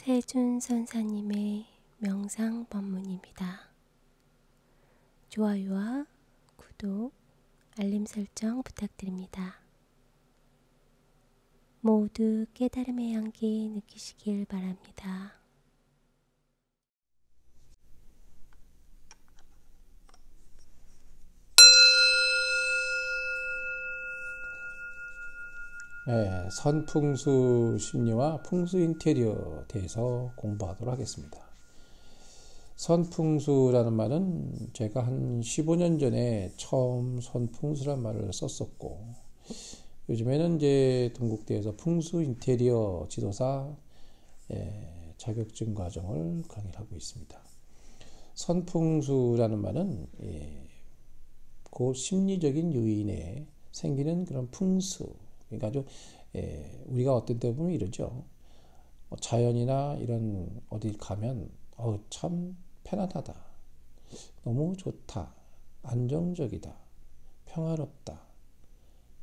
세준 선사님의 명상 법문입니다. 좋아요와 구독, 알림 설정 부탁드립니다. 모두 깨달음의 향기 느끼시길 바랍니다. 선풍수 심리와 풍수 인테리어에 대해서 공부하도록 하겠습니다. 선풍수라는 말은 제가 한 15년 전에 처음 선풍수란 말을 썼었고, 요즘에는 이제 동국대에서 풍수 인테리어 지도사 자격증 과정을 강의하고 있습니다. 선풍수라는 말은 그 심리적인 요인에 생기는 그런 풍수, 그러니까 아주 우리가 어떤 때 보면 이러죠. 자연이나 이런 어디 가면 참 편안하다, 너무 좋다, 안정적이다, 평화롭다,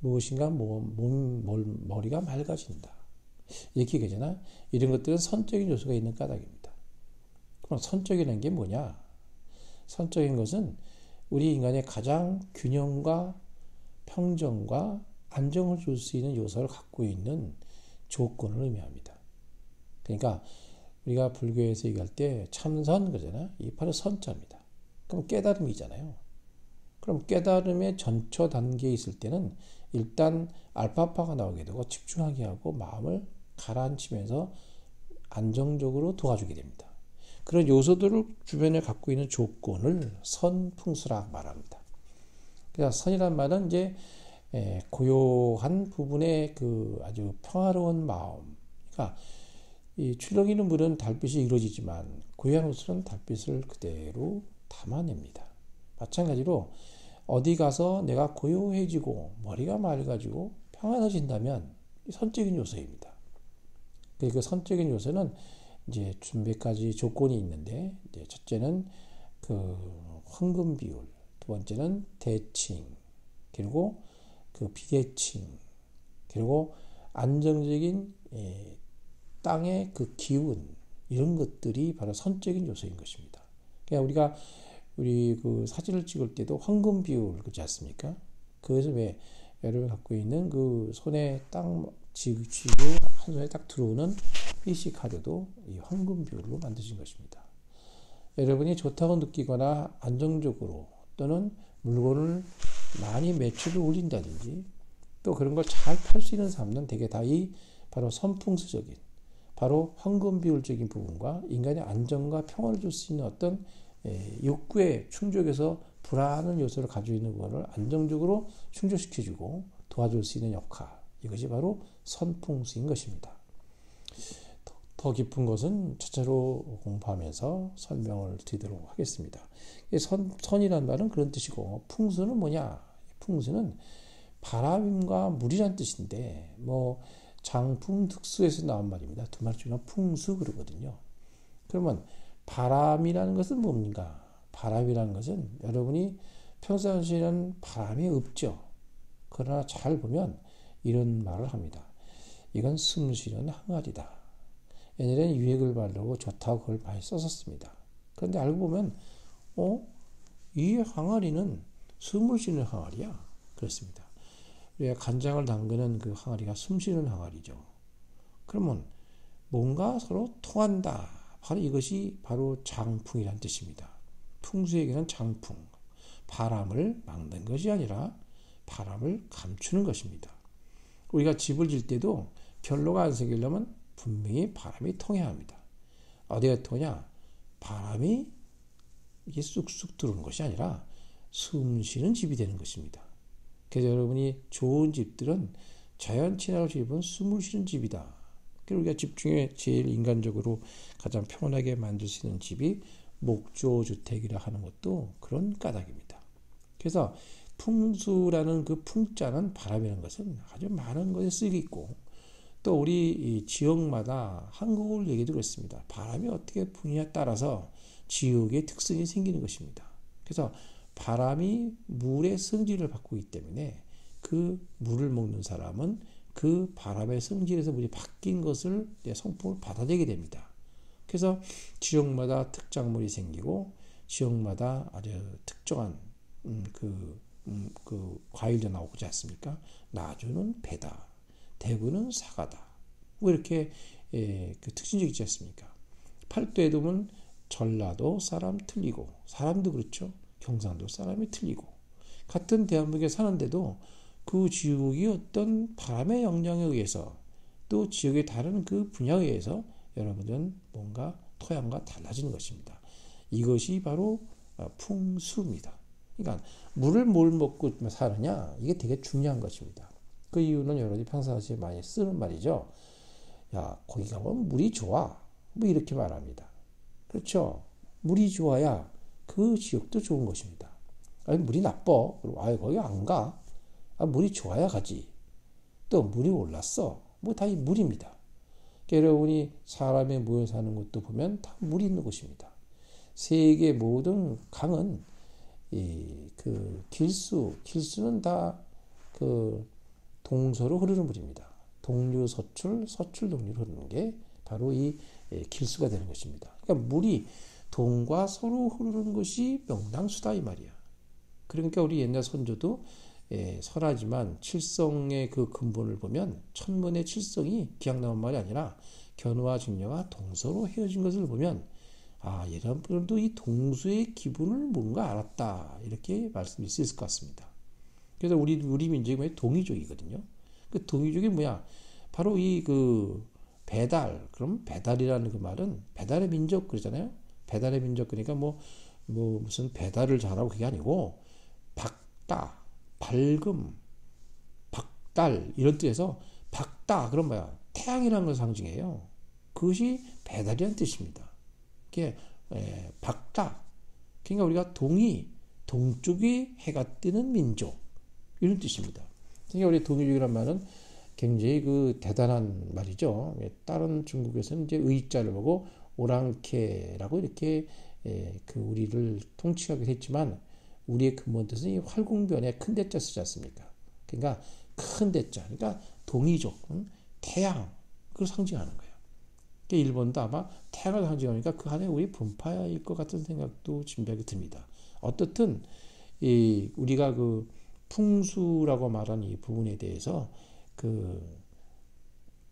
무엇인가 머리가 맑아진다, 이렇게 얘기하잖아. 이런 것들은 선적인 요소가 있는 까닭입니다. 그럼 선적이라는 게 뭐냐? 선적인 것은 우리 인간의 가장 균형과 평정과 안정을 줄 수 있는 요소를 갖고 있는 조건을 의미합니다. 그러니까 우리가 불교에서 얘기할 때 참선 그러잖아요. 이 바로 선자입니다. 그럼 깨달음이잖아요. 그럼 깨달음의 전초 단계에 있을 때는 일단 알파파가 나오게 되고 집중하게 하고 마음을 가라앉히면서 안정적으로 도와주게 됩니다. 그런 요소들을 주변에 갖고 있는 조건을 선풍수라 말합니다. 그래서 선이란 말은 이제 고요한 부분의 그 아주 평화로운 마음. 그러니까 이 출렁이는 물은 달빛이 이루어지지만 고요한 옷은 달빛을 그대로 담아냅니다. 마찬가지로 어디 가서 내가 고요해지고 머리가 맑아지고 평안해진다면 선적인 요소입니다. 그 선적인 요소는 이제 몇 가지 조건이 있는데, 이제 첫째는 그 황금 비율, 두 번째는 대칭, 그리고 그 비대칭, 그리고 안정적인 땅의 그 기운, 이런 것들이 바로 선적인 요소인 것입니다. 그러니까 우리 그 사진을 찍을 때도 황금 비율 그렇지 않습니까? 그래서 왜 여러분이 갖고 있는 그 손에 딱 쥐고 한 손에 딱 들어오는 PC 카드도 이 황금 비율로 만드신 것입니다. 여러분이 좋다고 느끼거나 안정적으로 또는 물건을 많이 매출을 올린다든지 또 그런 걸 잘 팔 수 있는 사람은 대개 다 이 바로 선풍수적인, 바로 황금 비율적인 부분과 인간의 안정과 평화를 줄 수 있는 어떤 욕구에 충족해서 불안한 요소를 가지고 있는 것을 안정적으로 충족시켜주고 도와줄 수 있는 역할, 이것이 바로 선풍수인 것입니다. 더 깊은 것은 차차로 공부하면서 설명을 드리도록 하겠습니다. 선이라는 말은 그런 뜻이고, 풍수는 뭐냐? 풍수는 바람과 물이란 뜻인데, 장풍 득수에서 나온 말입니다. 두 말 중에 풍수 그러거든요. 그러면 바람이라는 것은 뭡니까? 바람이라는 것은 여러분이 평상시에는 바람이 없죠. 그러나 잘 보면 이런 말을 합니다. 이건 숨쉬는 항아리다. 옛날에는 유액을 바르고 좋다고 그걸 많이 썼었습니다. 그런데 알고 보면 이 항아리는 숨을 쉬는 항아리야. 그렇습니다. 우리가 간장을 담그는 그 항아리가 숨 쉬는 항아리죠. 그러면 뭔가 서로 통한다. 바로 이것이 바로 장풍이란 뜻입니다. 풍수에게는 장풍, 바람을 막는 것이 아니라 바람을 감추는 것입니다. 우리가 집을 질 때도 결로가 안 생기려면 분명히 바람이 통해야 합니다. 어디가 통하냐? 바람이 이게 쑥쑥 들어오는 것이 아니라 숨 쉬는 집이 되는 것입니다. 그래서 여러분이 좋은 집들은 자연 친화로 집은 숨을 쉬는 집이다. 그리고 우리가 집 중에 제일 인간적으로 가장 편하게 만들 수 있는 집이 목조주택이라 하는 것도 그런 까닭입니다. 그래서 풍수라는 그 풍자는 바람이라는 것은 아주 많은 것에 쓰이고 있고, 또 우리 이 지역마다 한국을 얘기도 그렇습니다. 바람이 어떻게 부느냐에 따라서 지역의 특성이 생기는 것입니다. 그래서 바람이 물의 성질을 받고 있기 때문에 그 물을 먹는 사람은 그 바람의 성질에서 물이 바뀐 것을 성품을 받아들이게 됩니다. 그래서 지역마다 특작물이 생기고 지역마다 아주 특정한 그 과일도 나오지 않습니까? 나주는 배다, 대구는 사과다. 뭐 이렇게 그 특징적이 있지 않습니까? 팔도에도 보면 전라도 사람 틀리고 사람도 그렇죠. 경상도 사람이 틀리고 같은 대한민국에 사는데도 그 지역이 어떤 바람의 영향에 의해서 또 지역의 다른 그 분야에 의해서 여러분들은 뭔가 토양과 달라지는 것입니다. 이것이 바로 풍수입니다. 그러니까 물을 뭘 먹고 사느냐 이게 되게 중요한 것입니다. 그 이유는 여러분이 평상시에 많이 쓰는 말이죠. 야, 거기 가면 물이 좋아. 뭐 이렇게 말합니다. 그렇죠? 물이 좋아야 그 지역도 좋은 것입니다. 아니, 물이 나빠. 아예 거기 안 가. 아, 물이 좋아야 가지. 또 물이 올랐어. 뭐 다 이 물입니다. 그러니까 여러분이 사람이 모여 사는 곳도 보면 다 물이 있는 곳입니다. 세계 모든 강은 그 길수는 다 그 동서로 흐르는 물입니다. 동류 서출, 서출 동류로 흐르는 게 바로 이 길수가 되는 것입니다. 그러니까 물이 동과 서로 흐르는 것이 명당수다 이 말이야. 그러니까 우리 옛날 선조도 설하지만 칠성의 그 근본을 보면 천문의 칠성이 기약 나온 말이 아니라 견우와 직녀가 동서로 헤어진 것을 보면 아, 이런 분들도 이 동서의 기분을 뭔가 알았다 이렇게 말씀드릴 수 있을 것 같습니다. 그래서 우리 민족이 동이족이거든요. 그 동이족이 뭐야? 바로 이 그 배달. 그럼 배달이라는 그 말은 배달의 민족 그러잖아요. 배달의 민족 그러니까 뭐 무슨 배달을 잘하고 그게 아니고 박다, 밝음, 박달 이런 뜻에서 박다 그럼 뭐야? 태양이라는 걸 상징해요. 그것이 배달이라는 뜻입니다. 그게 박다. 그러니까 우리가 동쪽에 해가 뜨는 민족 이런 뜻입니다. 그러니까 우리 동이족이란 말은 굉장히 그 대단한 말이죠. 다른 중국에서는 이제 의자를 보고 오랑캐라고 이렇게 그 우리를 통치하기도 했지만 우리의 근본 뜻은 이 활공변에 큰 대자 쓰지 않습니까? 그러니까 큰 대자, 그러니까 동이족, 태양 그걸 상징하는 거예요. 그러니까 일본도 아마 태양을 상징하니까 그 안에 우리 분파일 것 같은 생각도 진지하게 듭니다. 어떻든 우리가 그 풍수라고 말하는 이 부분에 대해서 그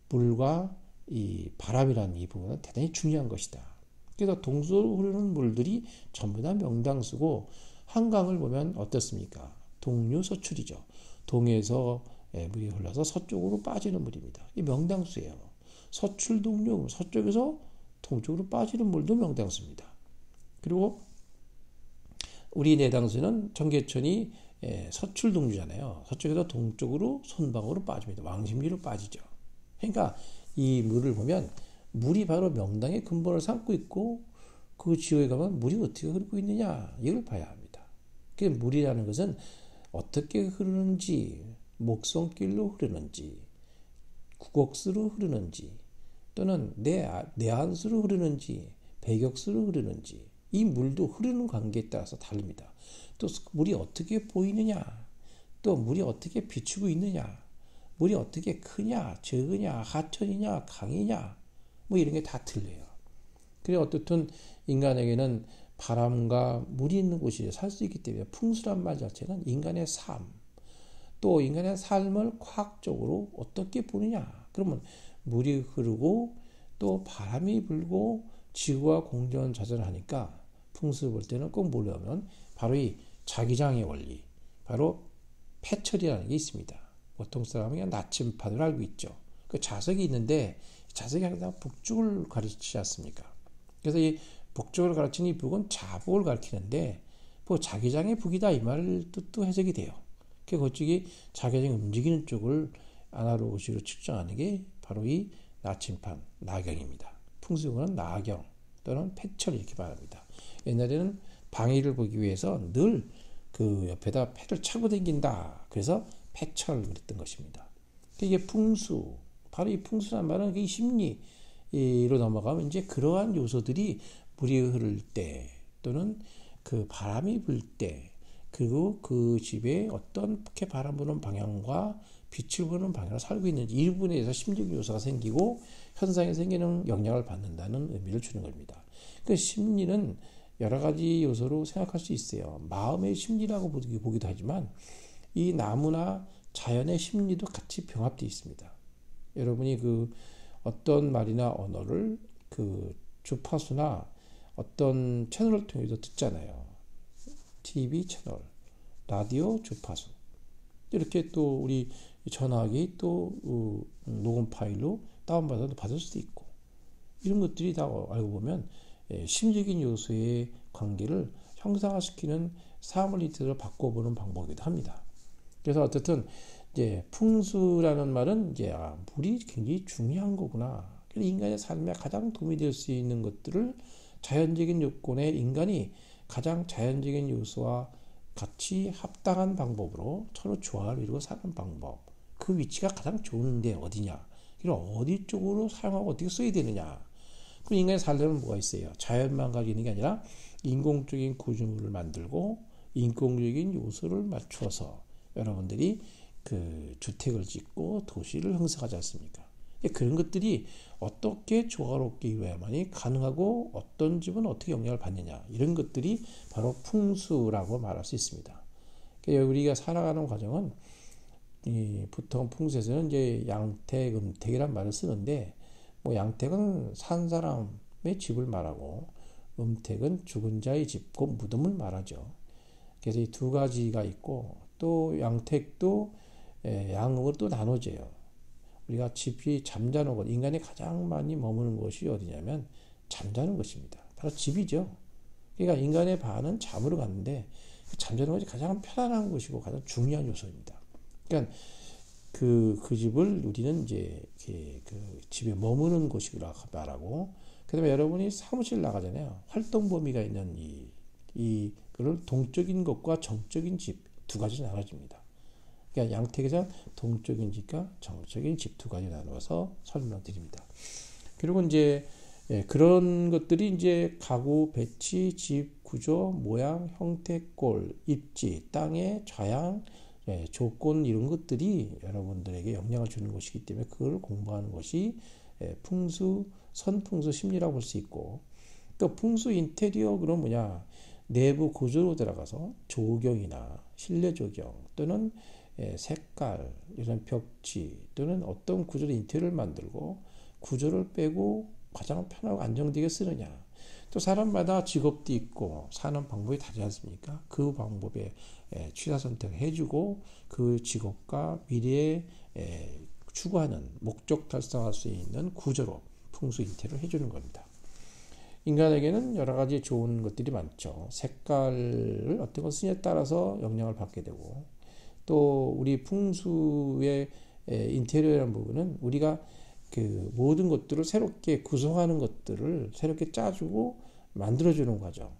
물과 이 바람이라는 이 부분은 대단히 중요한 것이다. 그래서 동서로 흐르는 물들이 전부 다 명당수고 한강을 보면 어떻습니까? 동류 서출이죠. 동에서 물이 흘러서 서쪽으로 빠지는 물입니다. 이 명당수예요. 서출 동류 서쪽에서 동쪽으로 빠지는 물도 명당수입니다. 그리고 우리 내당수는 청계천이 서출 동류잖아요. 서쪽에서 동쪽으로 손방으로 빠집니다. 왕십리로 빠지죠. 그러니까 이 물을 보면 물이 바로 명당의 근본을 삼고 있고 그 지역에 가면 물이 어떻게 흐르고 있느냐 이걸 봐야 합니다. 그 물이라는 것은 어떻게 흐르는지 목성길로 흐르는지 국옥수로 흐르는지 또는 내안수로 흐르는지 배격수로 흐르는지 이 물도 흐르는 관계에 따라서 다릅니다. 또 물이 어떻게 보이느냐 또 물이 어떻게 비추고 있느냐 물이 어떻게 크냐 적으냐 하천이냐 강이냐 뭐 이런 게 다 틀려요. 그래 어떻든 인간에게는 바람과 물이 있는 곳이 살 수 있기 때문에 풍수란 말 자체는 인간의 삶 또 인간의 삶을 과학적으로 어떻게 보느냐 그러면 물이 흐르고 또 바람이 불고 지구와 공전자전을 하니까 풍수 볼 때는 꼭 보려면 바로 이 자기장의 원리 바로 패철이라는 게 있습니다. 보통 사람은 나침판을 알고 있죠. 그 자석이 있는데 자석이 항상 북쪽을 가르치지 않습니까? 그래서 이 북쪽을 가르치는 이 북은 자북을 가리키는데 뭐 자기장의 북이다 이 말을 또 해석이 돼요. 그 그쪽이 자기장이 움직이는 쪽을 아날로그식으로 측정하는 게 바로 이 나침판, 나경입니다. 풍수는 나경 또는 패철 이렇게 말합니다. 옛날에는 방위를 보기 위해서 늘 그 옆에다 패를 차고 다닌다. 그래서 패철 그랬던 것입니다. 이게 풍수, 바로 이 풍수란 말은 이 심리로 넘어가면 이제 그러한 요소들이 물이 흐를 때 또는 그 바람이 불 때 그리고 그 집에 어떻게 바람 부는 방향과 빛을 부는 방향을 살고 있는지 이 부분에 대해서 심리적 요소가 생기고 현상이 생기는 영향을 받는다는 의미를 주는 겁니다. 그 심리는 여러 가지 요소로 생각할 수 있어요. 마음의 심리라고 보기도 하지만 이 나무나 자연의 심리도 같이 병합되어 있습니다. 여러분이 그 어떤 말이나 언어를 그 주파수나 어떤 채널을 통해서 듣잖아요. TV 채널, 라디오 주파수. 이렇게 또 우리 전화기 또 녹음 파일로 다운받아도 받을 수도 있고, 이런 것들이 다 알고 보면 심리적인 요소의 관계를 형상화시키는 사물리티를 바꿔보는 방법이기도 합니다. 그래서 어쨌든 이제 풍수라는 말은 이제 물이 굉장히 중요한 거구나. 인간의 삶에 가장 도움이 될 수 있는 것들을 자연적인 요건에 인간이 가장 자연적인 요소와 같이 합당한 방법으로 서로 조화를 이루고 사는 방법. 그 위치가 가장 좋은데 어디냐? 그럼 어디 쪽으로 사용하고 어떻게 써야 되느냐? 그럼 인간이 살려면 뭐가 있어요? 자연만 가지고 있는 게 아니라 인공적인 구조물을 만들고 인공적인 요소를 맞춰서 여러분들이 그 주택을 짓고 도시를 형성하지 않습니까? 그런 것들이 어떻게 조화롭게 이루어야만이 가능하고 어떤 집은 어떻게 영향을 받느냐, 이런 것들이 바로 풍수라고 말할 수 있습니다. 우리가 살아가는 과정은 보통 풍수에서는 이제 양택, 음택이란 말을 쓰는데, 뭐 양택은 산 사람의 집을 말하고 음택은 죽은 자의 집, 그 무덤을 말하죠. 그래서 이 두 가지가 있고, 또 양택도 양으로 또 나눠져요. 우리가 집이 잠자는 곳, 인간이 가장 많이 머무는 곳이 어디냐면 잠자는 곳입니다. 바로 집이죠. 그러니까 인간의 반은 잠으로 갔는데, 잠자는 곳이 가장 편안한 곳이고 가장 중요한 요소입니다. 그러니까 그 집을 우리는 이제 그 집에 머무는 곳이라고 말하고, 그다음에 여러분이 사무실 나가잖아요. 활동 범위가 있는 그걸 동적인 것과 정적인 집 두 가지 나눠집니다. 그러니까 양택에서 동적인 집과 정적인 집 두 가지 나눠서 설명드립니다. 그리고 이제 그런 것들이 이제 가구, 배치, 집, 구조, 모양, 형태, 꼴, 입지, 땅의 좌양, 조건, 이런 것들이 여러분들에게 영향을 주는 것이기 때문에 그걸 공부하는 것이 풍수, 선풍수 심리라고 볼 수 있고, 또 풍수 인테리어, 그럼 뭐냐, 내부 구조로 들어가서 조경이나 실내 조경 또는 색깔, 이런 벽지 또는 어떤 구조로 인테리어를 만들고 구조를 빼고 가장 편하고 안정되게 쓰느냐. 또 사람마다 직업도 있고 사는 방법이 다르지 않습니까? 그 방법에 취사 선택해주고 그 직업과 미래에 추구하는 목적 달성할 수 있는 구조로 풍수 인테리어를 해주는 겁니다. 인간에게는 여러 가지 좋은 것들이 많죠. 색깔을 어떤 걸 쓰냐에 따라서 영향을 받게 되고, 또 우리 풍수의 인테리어라는 부분은 우리가 그 모든 것들을 새롭게 구성하는 것들을 새롭게 짜주고 만들어주는 과정.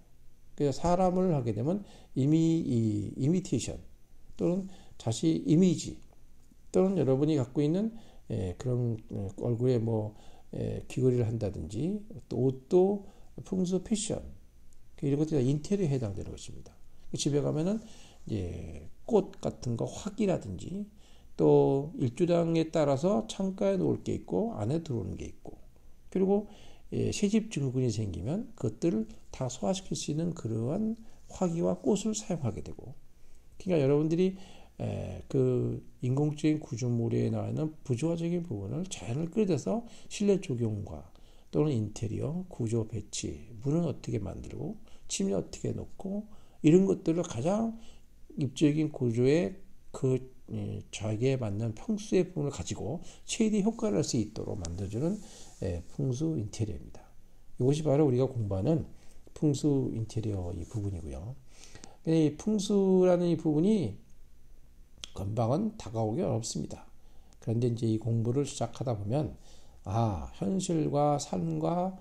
그래서 사람을 하게 되면 이미 이 이미테이션 또는 자시 이미지 또는 여러분이 갖고 있는 그런 얼굴에 뭐 귀걸이를 한다든지 또 옷도 풍수 패션 이런 것들이 다 인테리어에 해당되는 것입니다. 집에 가면은 이제 꽃 같은 거 화기라든지 또 일주량에 따라서 창가에 놓을 게 있고 안에 들어오는 게 있고, 그리고 새집 증후군이 생기면 그것들을 다 소화시킬 수 있는 그러한 화기와 꽃을 사용하게 되고, 그러니까 여러분들이 그 인공적인 구조물에 나와 있는 부조화적인 부분을 자연을 끌어들여서 실내 조경과 또는 인테리어, 구조 배치, 문은 어떻게 만들고 침대 어떻게 놓고 이런 것들을 가장 입적인 구조의 그 자기에 맞는 평수의 부분을 가지고 최대 효과를 낼 수 있도록 만들어주는 풍수 인테리어입니다. 이것이 바로 우리가 공부하는 풍수 인테리어 이 부분이고요. 이 풍수라는 이 부분이 금방은 다가오기 어렵습니다. 그런데 이제 이 공부를 시작하다 보면 현실과 삶과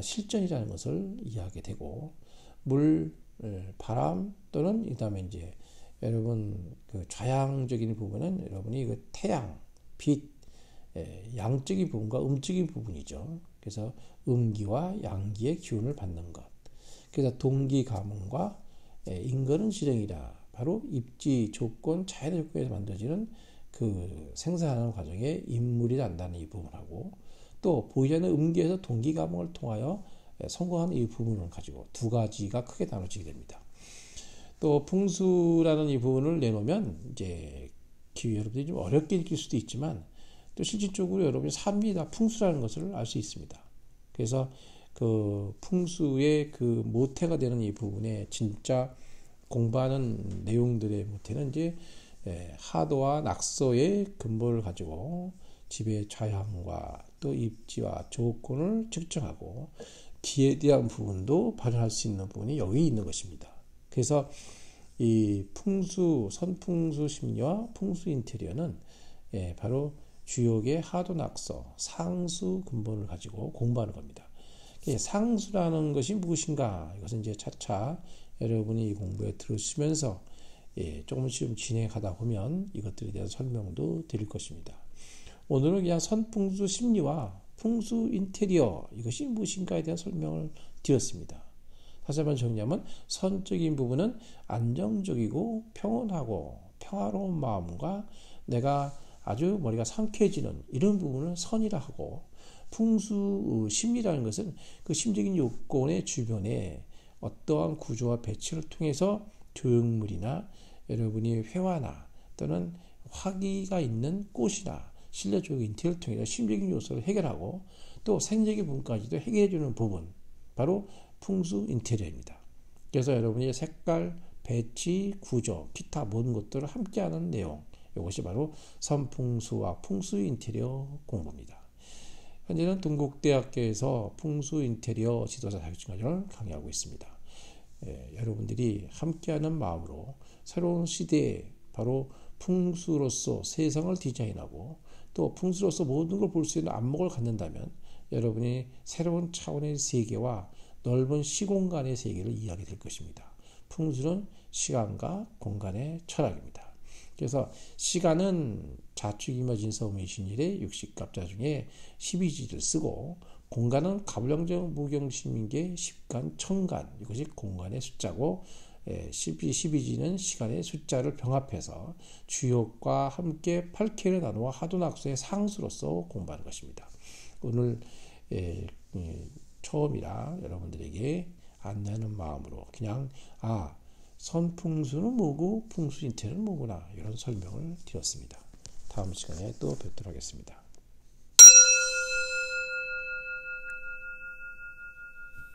실전이라는 것을 이해하게 되고, 물, 바람 또는 그다음에 이제 여러분 그 좌양적인 부분은 여러분이 그 태양, 빛, 양적인 부분과 음적인 부분이죠. 그래서 음기와 양기의 기운을 받는 것. 그래서 동기 가문과 인거는 실행이라 바로 입지 조건, 자연의 조건에서 만들어지는 그 생산하는 과정에 인물이 난다는 이 부분하고, 또 보이지 않는 음계에서 동기감흥을 통하여 성공하는 이 부분을 가지고 두 가지가 크게 나눠지게 됩니다. 또 풍수라는 이 부분을 내놓으면 이제 여러분들이 좀 어렵게 느낄 수도 있지만 또 실질적으로 여러분이 삶이 다 풍수라는 것을 알 수 있습니다. 그래서 그 풍수의 그 모태가 되는 이 부분에 진짜 공부하는 내용들의 모태는 이제 하도와 낙서의 근본을 가지고 집의 좌향과 또 입지와 조건을 측정하고 기에 대한 부분도 발현할 수 있는 부분이 여기 있는 것입니다. 그래서 이 풍수, 선풍수 심리와 풍수 인테리어는 바로 주역의 하도 낙서, 상수 근본을 가지고 공부하는 겁니다. 상수라는 것이 무엇인가? 이것은 이제 차차 여러분이 이 공부에 들으시면서 조금씩 좀 진행하다 보면 이것들에 대한 설명도 드릴 것입니다. 오늘은 그냥 선풍수 심리와 풍수 인테리어 이것이 무엇인가에 대한 설명을 드렸습니다. 다시 한번 정리하면 선적인 부분은 안정적이고 평온하고 평화로운 마음과 내가 아주 머리가 상쾌해지는 이런 부분을 선이라 하고, 풍수 심리라는 것은 그 심적인 요건의 주변에 어떠한 구조와 배치를 통해서 조형물이나 여러분이 회화나 또는 화기가 있는 꽃이나 실내적 인테리어를 통해서 심적인 요소를 해결하고 또 생적인 부분까지도 해결해주는 부분, 바로 풍수 인테리어입니다. 그래서 여러분이 색깔, 배치, 구조, 기타 모든 것들을 함께하는 내용, 이것이 바로 선풍수와 풍수 인테리어 공부입니다. 현재는 동국대학교에서 풍수 인테리어 지도자 자격증 과정을 강의하고 있습니다. 여러분들이 함께하는 마음으로 새로운 시대에 바로 풍수로서 세상을 디자인하고 또 풍수로서 모든 걸 볼 수 있는 안목을 갖는다면 여러분이 새로운 차원의 세계와 넓은 시공간의 세계를 이해하게 될 것입니다. 풍수는 시간과 공간의 철학입니다. 그래서 시간은 자축이머진서무이신일의 60갑자 중에 12지를 쓰고, 공간은 가불량정 무경심인계 10간 천간, 이것이 공간의 숫자고 12지는 시간의 숫자를 병합해서 주역과 함께 8K를 나누어 하도낙서의 상수로서 공부하는 것입니다. 오늘 처음이라 여러분들에게 안내하는 마음으로 그냥 선풍수는 뭐고 풍수 인테리어는 뭐구나 이런 설명을 드렸습니다. 다음 시간에 또 뵙도록 하겠습니다.